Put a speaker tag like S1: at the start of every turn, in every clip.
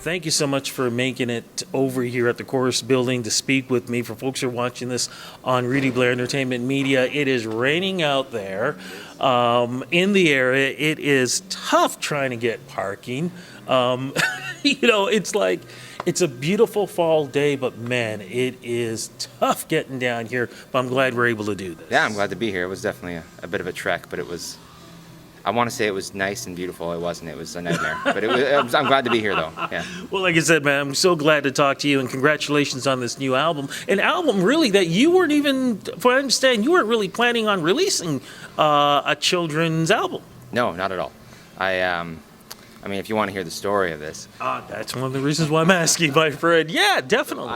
S1: Thank you so much for making it over here at the Chorus Building to speak with me. For folks who are watching this on Rudy Blair Entertainment Media, it is raining out there in the area. It is tough trying to get parking. It's like it's a beautiful fall day, but man, it is tough getting down here. But I'm glad we're able to do this.
S2: Yeah, I'm glad to be here. It was definitely a bit of a trek, but I want to say it was nice and beautiful. It wasn't. It was a nightmare. But I'm glad to be here, though. Yeah.
S1: Well, like I said, man, I'm so glad to talk to you, and congratulations on this new album. An album, really, that you weren't even, if I understand, you weren't really planning on releasing a children's album.
S2: No, not at all. I mean, if you want to hear the story of this.
S1: That's one of the reasons why I'm asking, my friend. Yeah, definitely.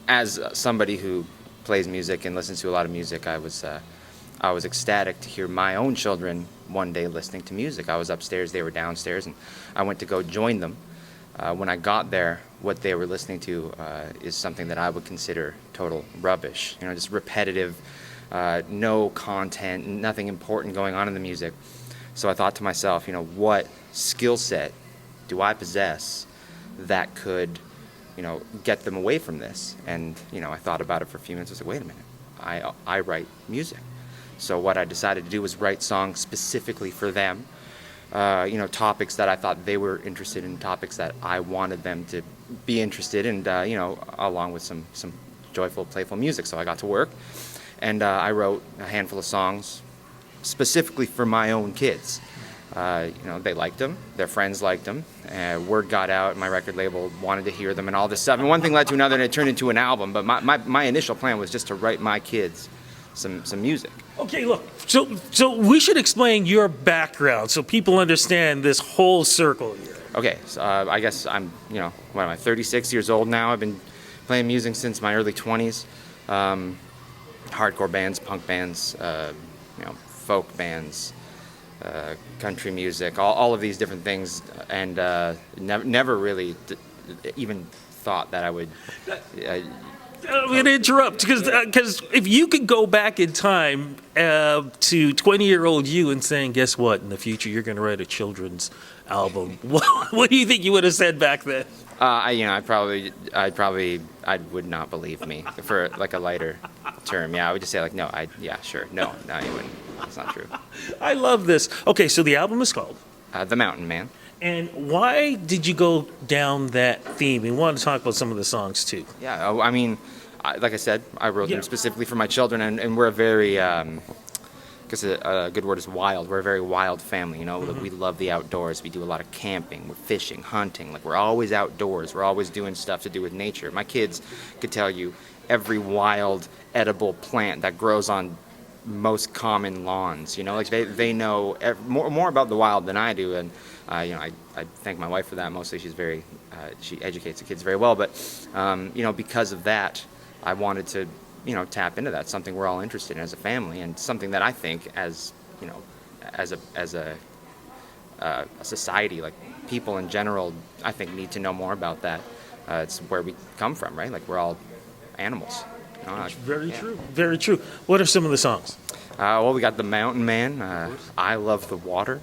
S2: As somebody who plays music and listens to a lot of music, I was ecstatic to hear my own children one day listening to music. I was upstairs, they were downstairs, and I went to go join them. When I got there, what they were listening to is something that I would consider total rubbish. Just repetitive, no content, nothing important going on in the music. So I thought to myself, what skill set do I possess that could, get them away from this? And, I thought about it for a few minutes. I said, wait a minute, I write music. So what I decided to do was write songs specifically for them, topics that I thought they were interested in, topics that I wanted them to be interested in, along with some joyful, playful music. So I got to work, and I wrote a handful of songs specifically for my own kids. They liked them, their friends liked them, word got out, my record label wanted to hear them and all this stuff. And one thing led to another, and it turned into an album. But my initial plan was just to write my kids some music.
S1: Okay, look, so we should explain your background so people understand this whole circle here.
S2: Okay, so I guess I'm, what am I, 36 years old now. I've been playing music since my early 20s. Hardcore bands, punk bands, folk bands, country music, all of these different things, and never really even thought that I would...
S1: I'm going to interrupt because if you could go back in time to 20-year-old you and saying, guess what, in the future you're going to write a children's album, what do you think you would have said back then?
S2: I would not believe me for like a lighter term. Yeah, I would just say like, no, sure, no, you wouldn't. That's not true.
S1: I love this. Okay, so the album is called
S2: The Mountain Man.
S1: And why did you go down that theme? We want to talk about some of the songs too.
S2: Yeah, I mean, like I said, I wrote them specifically for my children, and we're a very, because a good word is wild. We're a very wild family, Mm-hmm. We love the outdoors. We do a lot of camping, we're fishing, hunting. Like, we're always outdoors. We're always doing stuff to do with nature. My kids could tell you every wild, edible plant that grows on most common lawns. Like they know more about the wild than I do, and I thank my wife for that. Mostly, she's she educates the kids very well. But because of that, I wanted to tap into that, something we're all interested in as a family, and something that I think as a society, like people in general, I think need to know more about that. It's where we come from, right? Like, we're all animals.
S1: Very true. Very true. What are some of the songs?
S2: We got The Mountain Man, I Love the Water,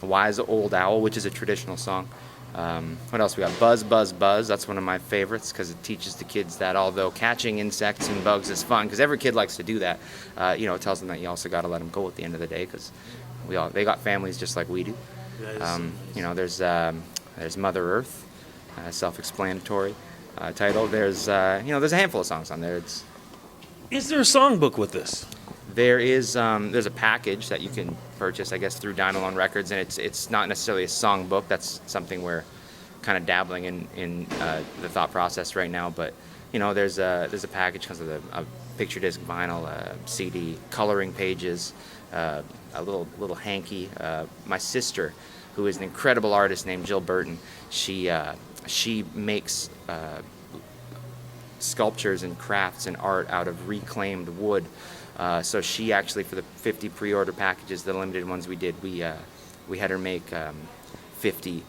S2: Wise Old Owl, which is a traditional song. What else we got? Buzz, Buzz, Buzz. That's one of my favorites because it teaches the kids that although catching insects and bugs is fun, because every kid likes to do that, it tells them that you also got to let them go at the end of the day, because they got families just like we do. There's Mother Earth, self-explanatory title. There's a handful of songs on there.
S1: Is there a songbook with this?
S2: There's a package that you can purchase, I guess, through Dynalone Records, and it's not necessarily a songbook. That's something we're kind of dabbling in the thought process right now. But there's a package because of a picture disc, vinyl, CD, coloring pages, a little hanky. My sister, who is an incredible artist named Jill Burton, she makes sculptures and crafts and art out of reclaimed wood. So she actually, for the 50 pre-order packages, the limited ones we did, we had her make 50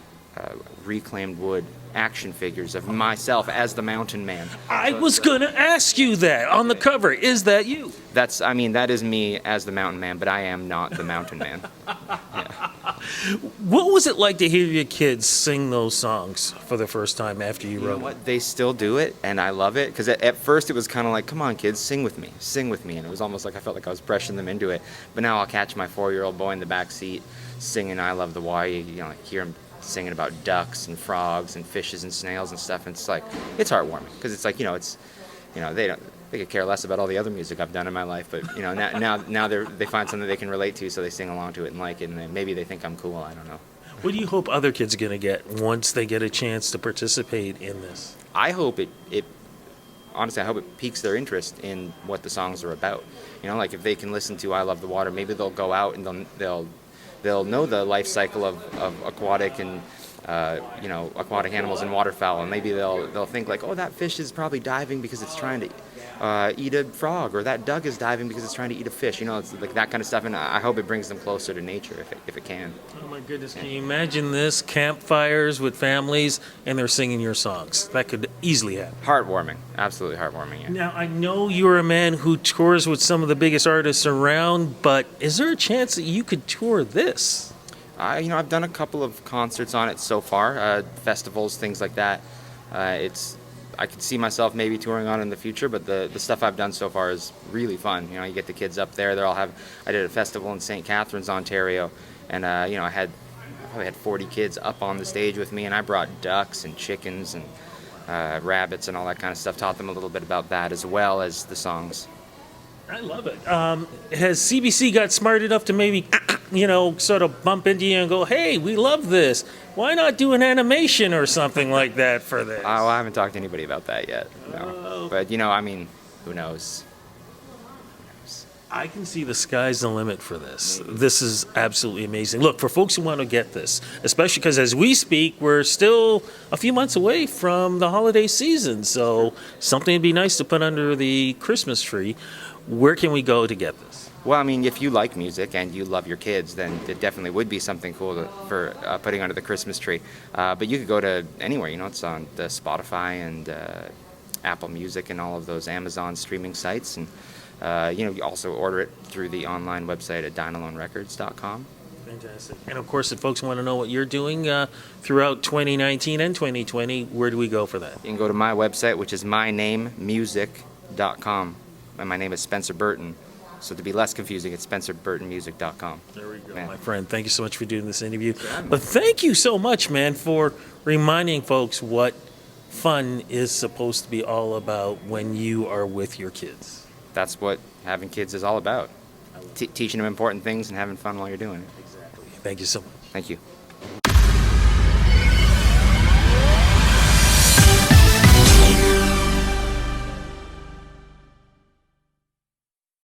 S2: reclaimed wood action figures of myself as the Mountain Man.
S1: I was going to ask you that on the cover. Is that you?
S2: That is me as the Mountain Man, but I am not the Mountain Man. Yeah.
S1: What was it like to hear your kids sing those songs for the first time after you
S2: You know
S1: wrote them?
S2: what? They still do it, and I love it. Because at first it was kind of like, come on, kids, sing with me, sing with me. And it was almost like I felt like I was pressuring them into it. But now I'll catch my 4-year-old boy in the back seat singing I Love the Water. You know, hear him singing about ducks and frogs and fishes and snails and stuff. And it's like, it's heartwarming. Because it's like, they could care less about all the other music I've done in my life. But, now they find something they can relate to, so they sing along to it and like it. And then maybe they think I'm cool. I don't know.
S1: What do you hope other kids are going to get once they get a chance to participate in this?
S2: I hope honestly, I hope it piques their interest in what the songs are about. Like if they can listen to I Love the Water, maybe they'll go out and they'll know the life cycle of aquatic and aquatic animals and waterfowl, and maybe they'll think like, oh, that fish is probably diving because it's trying to eat a frog, or that duck is diving because it's trying to eat a fish. It's like that kind of stuff, and I hope it brings them closer to nature if it can.
S1: Oh my goodness, can you imagine this? Campfires with families and they're singing your songs. That could easily happen.
S2: Heartwarming, absolutely heartwarming. Yeah.
S1: Now, I know you're a man who tours with some of the biggest artists around, but is there a chance that you could tour this?
S2: I've done a couple of concerts on it so far, festivals, things like that. I could see myself maybe touring on in the future, but the stuff I've done so far is really fun. You get the kids up there. I did a festival in St. Catharines, Ontario, and I probably had 40 kids up on the stage with me, and I brought ducks and chickens and rabbits and all that kind of stuff. Taught them a little bit about that as well as the songs.
S1: I love it. Has CBC got smart enough to maybe, sort of bump into you and go, hey, we love this. Why not do an animation or something like that for this?
S2: I haven't talked to anybody about that yet. No.
S1: Oh.
S2: But, who knows?
S1: I can see the sky's the limit for this. This is absolutely amazing. Look, for folks who want to get this, especially because as we speak, we're still a few months away from the holiday season. So something would be nice to put under the Christmas tree. Where can we go to get this?
S2: Well, if you like music and you love your kids, then it definitely would be something cool for putting under the Christmas tree. But you could go to anywhere. It's on the Spotify and Apple Music and all of those Amazon streaming sites. And, you also order it through the online website at dinalonerecords.com.
S1: Fantastic. And, of course, if folks want to know what you're doing throughout 2019 and 2020, where do we go for that?
S2: You can go to my website, which is mynamemusic.com. And my name is Spencer Burton. So to be less confusing, it's spencerburtonmusic.com.
S1: There we go,
S2: Man.
S1: my friend. Thank you so much for doing this interview. But thank you so much, man, for reminding folks what fun is supposed to be all about when you are with your kids.
S2: That's what having kids is all about. Teaching them important things and having fun while you're doing it.
S1: Exactly. Thank you so much.
S2: Thank you.